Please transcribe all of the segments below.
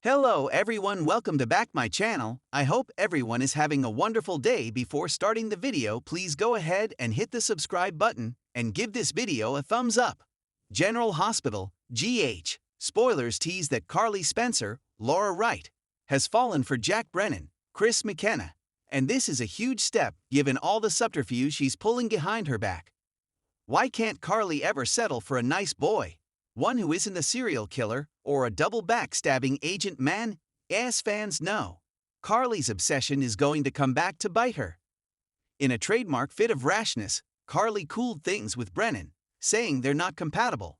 Hello everyone, welcome to back my channel. I hope everyone is having a wonderful day. Before starting the video, please go ahead and hit the subscribe button and give this video a thumbs up. General Hospital, GH. Spoilers tease that Carly Spencer, Laura Wright, has fallen for Jack Brennan, Chris McKenna, and this is a huge step given all the subterfuge she's pulling behind her back. Why can't Carly ever settle for a nice boy? One who isn't a serial killer or a double backstabbing agent man? As fans know, Carly's obsession is going to come back to bite her. In a trademark fit of rashness, Carly cooled things with Brennan, saying they're not compatible.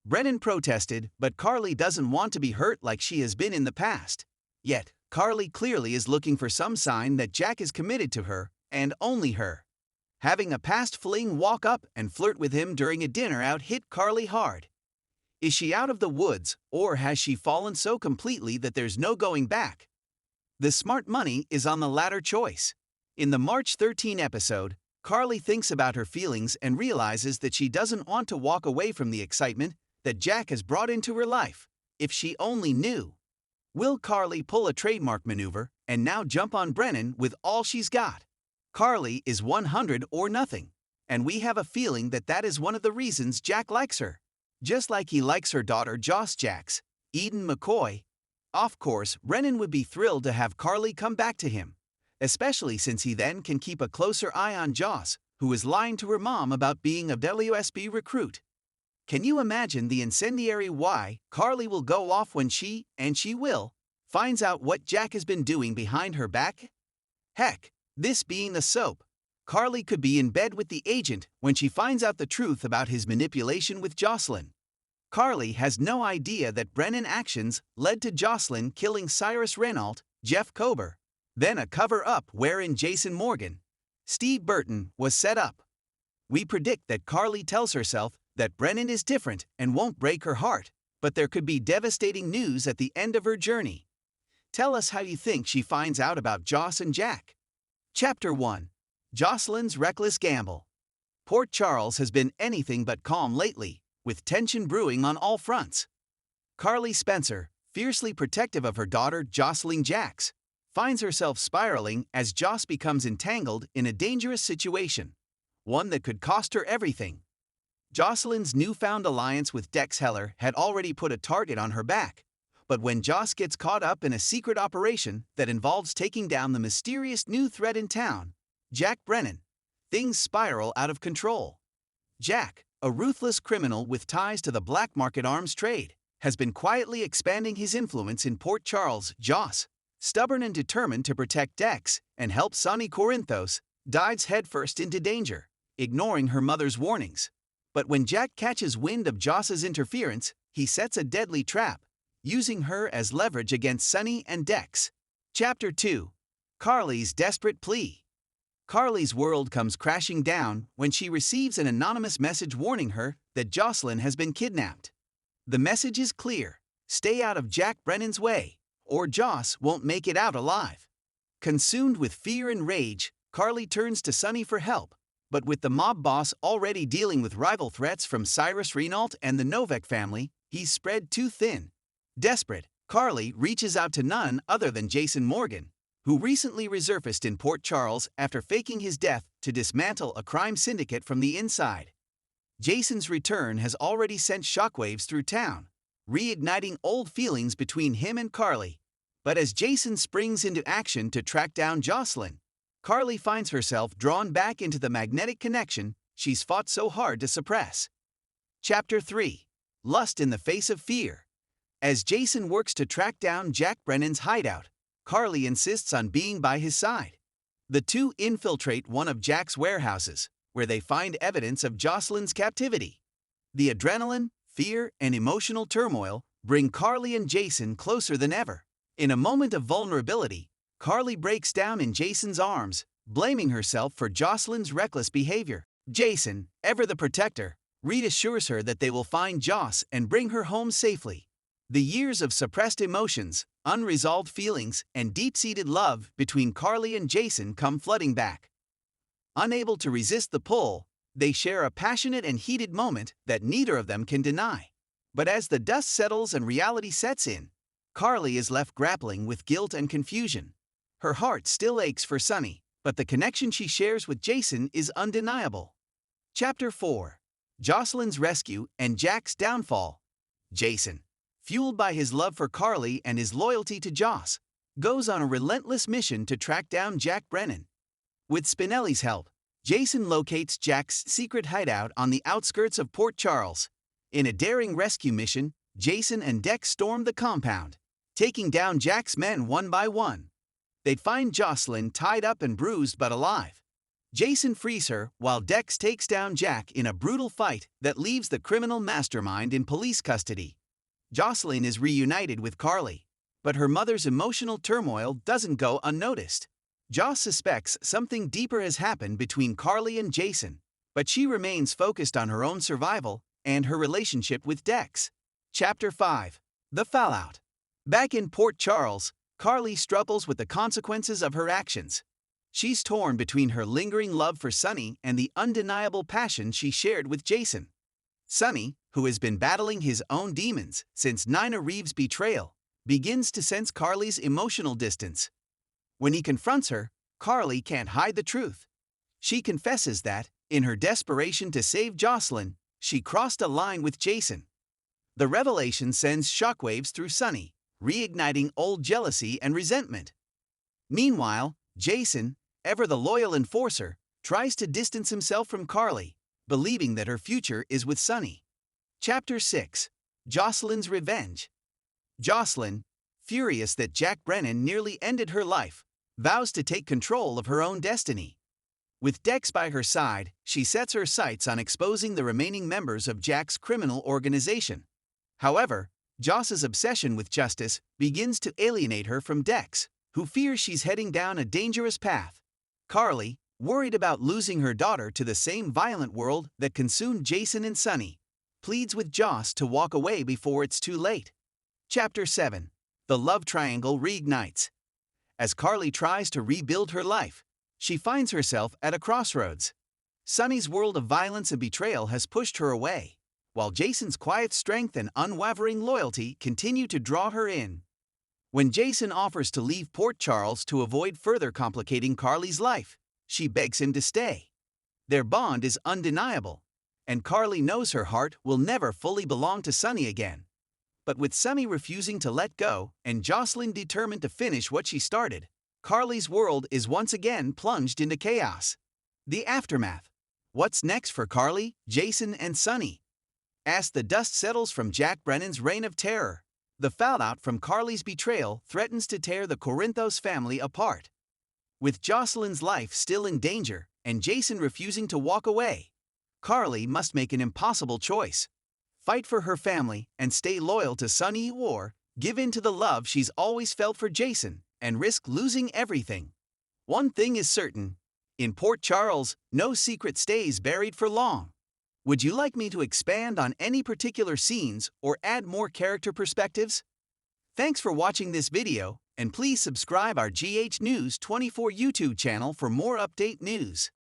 Brennan protested, but Carly doesn't want to be hurt like she has been in the past. Yet, Carly clearly is looking for some sign that Jack is committed to her, and only her. Having a past fling walk up and flirt with him during a dinner out hit Carly hard. Is she out of the woods, or has she fallen so completely that there's no going back? The smart money is on the latter choice. In the March 13 episode, Carly thinks about her feelings and realizes that she doesn't want to walk away from the excitement that Jack has brought into her life. If she only knew. Will Carly pull a trademark maneuver and now jump on Brennan with all she's got? Carly is 100 or nothing, and we have a feeling that that is one of the reasons Jack likes her. Just like he likes her daughter Joss Jacks, Eden McCoy. Of course, Brennan would be thrilled to have Carly come back to him, especially since he then can keep a closer eye on Joss, who is lying to her mom about being a WSB recruit. Can you imagine the incendiary why Carly will go off when she will, finds out what Jack has been doing behind her back? Heck, this being the soap, Carly could be in bed with the agent when she finds out the truth about his manipulation with Josselyn. Carly has no idea that Brennan's actions led to Josselyn killing Cyrus Renault, Jeff Kober, then a cover-up wherein Jason Morgan, Steve Burton, was set up. We predict that Carly tells herself that Brennan is different and won't break her heart, but there could be devastating news at the end of her journey. Tell us how you think she finds out about Joss and Jack. Chapter 1. Josselyn's Reckless Gamble. Port Charles has been anything but calm lately, with tension brewing on all fronts. Carly Spencer, fiercely protective of her daughter Josselyn Jacks, finds herself spiraling as Joss becomes entangled in a dangerous situation, one that could cost her everything. Josselyn's newfound alliance with Dex Heller had already put a target on her back, but when Joss gets caught up in a secret operation that involves taking down the mysterious new threat in town, Jack Brennan, things spiral out of control. Jack, a ruthless criminal with ties to the black market arms trade, has been quietly expanding his influence in Port Charles. Joss, stubborn and determined to protect Dex and help Sonny Corinthos, dives headfirst into danger, ignoring her mother's warnings. But when Jack catches wind of Joss's interference, he sets a deadly trap, using her as leverage against Sonny and Dex. Chapter 2. Carly's Desperate Plea. Carly's world comes crashing down when she receives an anonymous message warning her that Josselyn has been kidnapped. The message is clear: stay out of Jack Brennan's way, or Joss won't make it out alive. Consumed with fear and rage, Carly turns to Sonny for help, but with the mob boss already dealing with rival threats from Cyrus Renault and the Novak family, he's spread too thin. Desperate, Carly reaches out to none other than Jason Morgan, who recently resurfaced in Port Charles after faking his death to dismantle a crime syndicate from the inside. Jason's return has already sent shockwaves through town, reigniting old feelings between him and Carly. But as Jason springs into action to track down Josselyn, Carly finds herself drawn back into the magnetic connection she's fought so hard to suppress. Chapter 3. Lust in the Face of Fear. As Jason works to track down Jack Brennan's hideout, Carly insists on being by his side. The two infiltrate one of Jack's warehouses, where they find evidence of Josselyn's captivity. The adrenaline, fear, and emotional turmoil bring Carly and Jason closer than ever. In a moment of vulnerability, Carly breaks down in Jason's arms, blaming herself for Josselyn's reckless behavior. Jason, ever the protector, reassures her that they will find Joss and bring her home safely. The years of suppressed emotions, unresolved feelings, and deep-seated love between Carly and Jason come flooding back. Unable to resist the pull, they share a passionate and heated moment that neither of them can deny. But as the dust settles and reality sets in, Carly is left grappling with guilt and confusion. Her heart still aches for Sunny, but the connection she shares with Jason is undeniable. Chapter 4. Josselyn's Rescue and Jack's Downfall. Jason, fueled by his love for Carly and his loyalty to Joss, goes on a relentless mission to track down Jack Brennan. With Spinelli's help, Jason locates Jack's secret hideout on the outskirts of Port Charles. In a daring rescue mission, Jason and Dex storm the compound, taking down Jack's men one by one. They'd find Josselyn tied up and bruised but alive. Jason frees her while Dex takes down Jack in a brutal fight that leaves the criminal mastermind in police custody. Josselyn is reunited with Carly, but her mother's emotional turmoil doesn't go unnoticed. Joss suspects something deeper has happened between Carly and Jason, but she remains focused on her own survival and her relationship with Dex. Chapter 5. The Fallout. Back in Port Charles, Carly struggles with the consequences of her actions. She's torn between her lingering love for Sunny and the undeniable passion she shared with Jason. Sunny, who has been battling his own demons since Nina Reeves' betrayal, begins to sense Carly's emotional distance. When he confronts her, Carly can't hide the truth. She confesses that, in her desperation to save Josselyn, she crossed a line with Jason. The revelation sends shockwaves through Sunny, reigniting old jealousy and resentment. Meanwhile, Jason, ever the loyal enforcer, tries to distance himself from Carly, believing that her future is with Sunny. Chapter 6. Josselyn's Revenge. Josselyn, furious that Jack Brennan nearly ended her life, vows to take control of her own destiny. With Dex by her side, she sets her sights on exposing the remaining members of Jack's criminal organization. However, Joss's obsession with justice begins to alienate her from Dex, who fears she's heading down a dangerous path. Carly, worried about losing her daughter to the same violent world that consumed Jason and Sunny, pleads with Joss to walk away before it's too late. Chapter 7. The Love Triangle Reignites. As Carly tries to rebuild her life, she finds herself at a crossroads. Sunny's world of violence and betrayal has pushed her away, while Jason's quiet strength and unwavering loyalty continue to draw her in. When Jason offers to leave Port Charles to avoid further complicating Carly's life, she begs him to stay. Their bond is undeniable, and Carly knows her heart will never fully belong to Sunny again. But with Sunny refusing to let go and Josselyn determined to finish what she started, Carly's world is once again plunged into chaos. The aftermath. What's next for Carly, Jason, and Sunny? As the dust settles from Jack Brennan's reign of terror, the fallout from Carly's betrayal threatens to tear the Corinthos family apart. With Josselyn's life still in danger and Jason refusing to walk away, Carly must make an impossible choice: fight for her family and stay loyal to Sunny, or give in to the love she's always felt for Jason and risk losing everything. One thing is certain: in Port Charles, no secret stays buried for long. Would you like me to expand on any particular scenes or add more character perspectives? Thanks for watching this video, and please subscribe our GH News 24 YouTube channel for more update news.